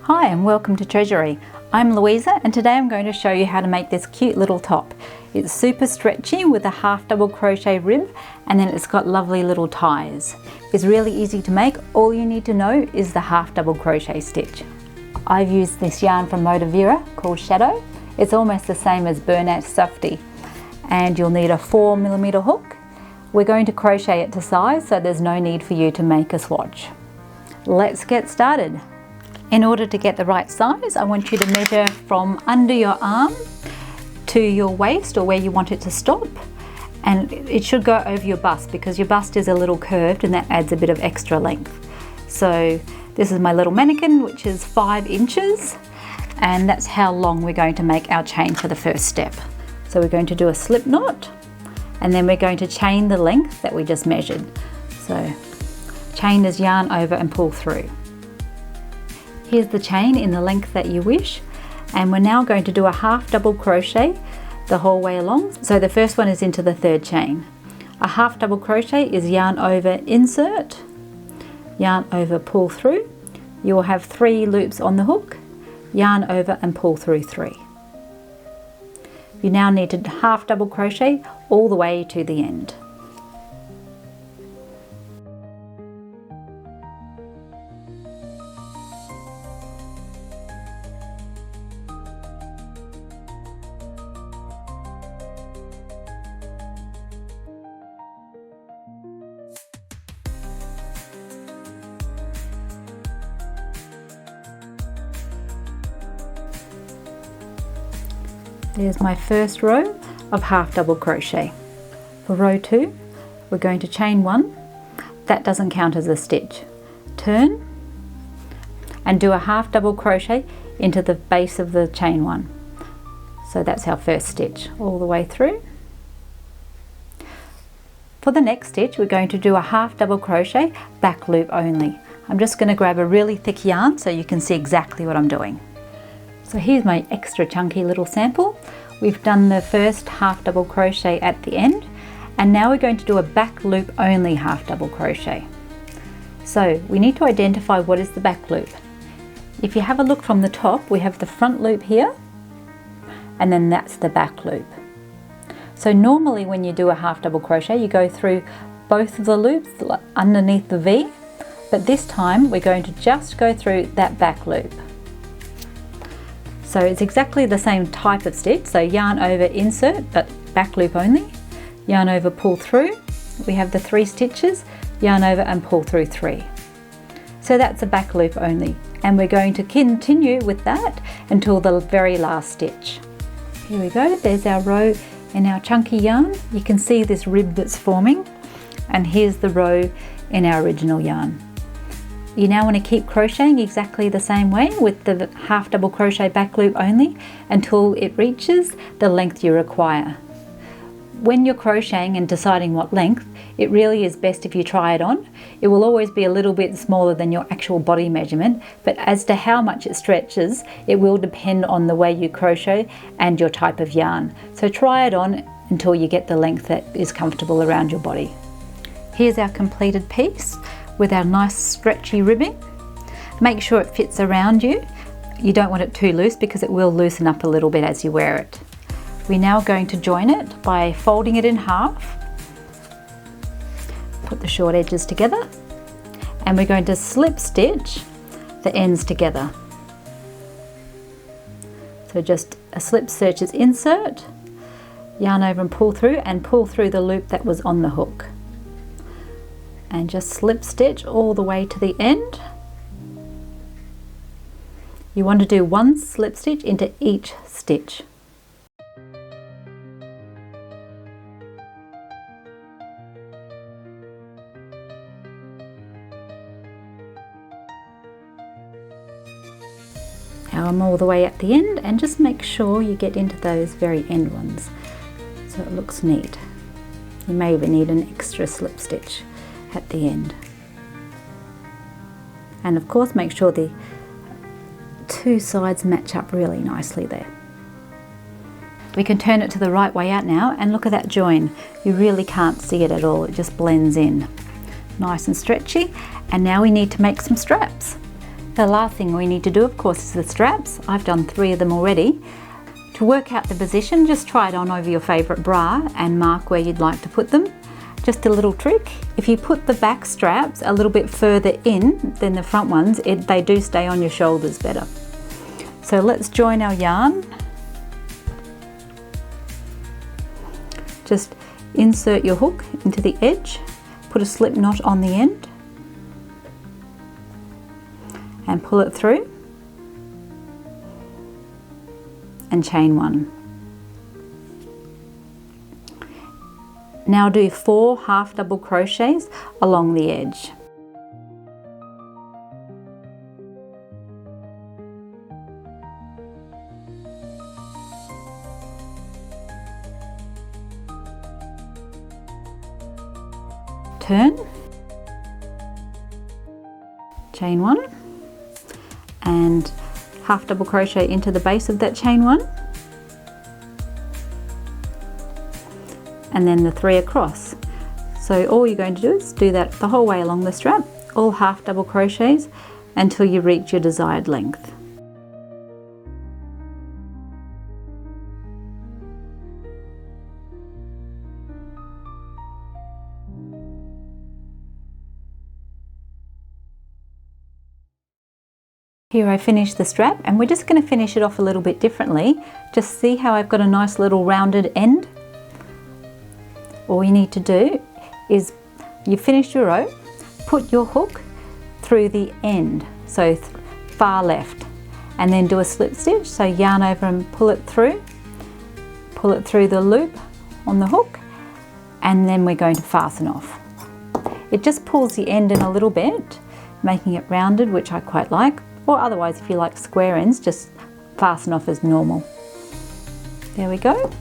Hi and welcome to Treasurie. I'm Louisa and today I'm going to show you how to make this cute little top. It's super stretchy with a half double crochet rib and then it's got lovely little ties. It's really easy to make. All you need to know is the half double crochet stitch. I've used this yarn from Motivera called Shadow. It's almost the same as Burnout Softy and you'll need a 4mm hook. We're going to crochet it to size so there's no need for you to make a swatch. Let's get started. In order to get the right size, I want you to measure from under your arm to your waist or where you want it to stop, and it should go over your bust because your bust is a little curved and that adds a bit of extra length. So this is my little mannequin, which is 5 inches, and that's how long we're going to make our chain for the first step. So we're going to do a slip knot and then we're going to chain the length that we just measured. So chain as yarn over and pull through. Here's the chain in the length that you wish, and we're now going to do a half double crochet the whole way along. So the first one is into the third chain. A half double crochet is yarn over, insert, yarn over, pull through. You will have 3 loops on the hook, yarn over and pull through 3. You now need to half double crochet all the way to the end. There's my first row of half double crochet. For row 2, we're going to chain 1. That doesn't count as a stitch. Turn and do a half double crochet into the base of the chain 1. So that's our first stitch all the way through. For the next stitch, we're going to do a half double crochet back loop only. I'm just going to grab a really thick yarn so you can see exactly what I'm doing. So here's my extra chunky little sample. We've done the first half double crochet at the end, and now we're going to do a back loop only half double crochet. So we need to identify what is the back loop. If you have a look from the top, we have the front loop here, and then that's the back loop. So normally when you do a half double crochet, you go through both of the loops underneath the V, but this time we're going to just go through that back loop. So it's exactly the same type of stitch, so yarn over, insert, but back loop only, yarn over, pull through. We have the 3 stitches, yarn over and pull through 3. So that's a back loop only, and we're going to continue with that until the very last stitch. Here we go, there's our row in our chunky yarn. You can see this rib that's forming, and here's the row in our original yarn. You now want to keep crocheting exactly the same way with the half double crochet back loop only until it reaches the length you require. When you're crocheting and deciding what length, it really is best if you try it on. It will always be a little bit smaller than your actual body measurement, but as to how much it stretches, it will depend on the way you crochet and your type of yarn. So try it on until you get the length that is comfortable around your body. Here's our completed piece with our nice stretchy ribbing. Make sure it fits around you. You don't want it too loose because it will loosen up a little bit as you wear it. We're now going to join it by folding it in half. Put the short edges together and we're going to slip stitch the ends together. So just a slip stitch is insert, yarn over and pull through the loop that was on the hook. And just slip stitch all the way to the end. You want to do 1 slip stitch into each stitch. Now I'm all the way at the end, and just make sure you get into those very end ones so it looks neat. You may even need an extra slip stitch at the end. And of course make sure the 2 sides match up really nicely there. We can turn it to the right way out now and look at that join. You really can't see it at all, it just blends in. Nice and stretchy. And now we need to make some straps. The last thing we need to do, of course, is the straps. I've done 3 of them already. To work out the position, just try it on over your favourite bra and mark where you'd like to put them. Just a little trick, if you put the back straps a little bit further in than the front ones, they do stay on your shoulders better. So let's join our yarn. Just insert your hook into the edge, put a slip knot on the end and pull it through and chain 1. Now do 4 half double crochets along the edge. Turn, chain 1 and half double crochet into the base of that chain 1 and then the 3 across. So all you're going to do is do that the whole way along the strap, all half double crochets until you reach your desired length. Here I finished the strap and we're just going to finish it off a little bit differently. Just see how I've got a nice little rounded end? All you need to do is you finished your row, put your hook through the end, so far left, and then do a slip stitch. So yarn over and pull it through the loop on the hook, and then we're going to fasten off. It just pulls the end in a little bit, making it rounded, which I quite like. Or otherwise, if you like square ends, just fasten off as normal. There we go.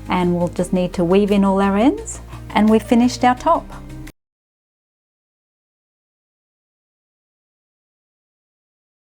And we'll just need to weave in all our ends and we've finished our top.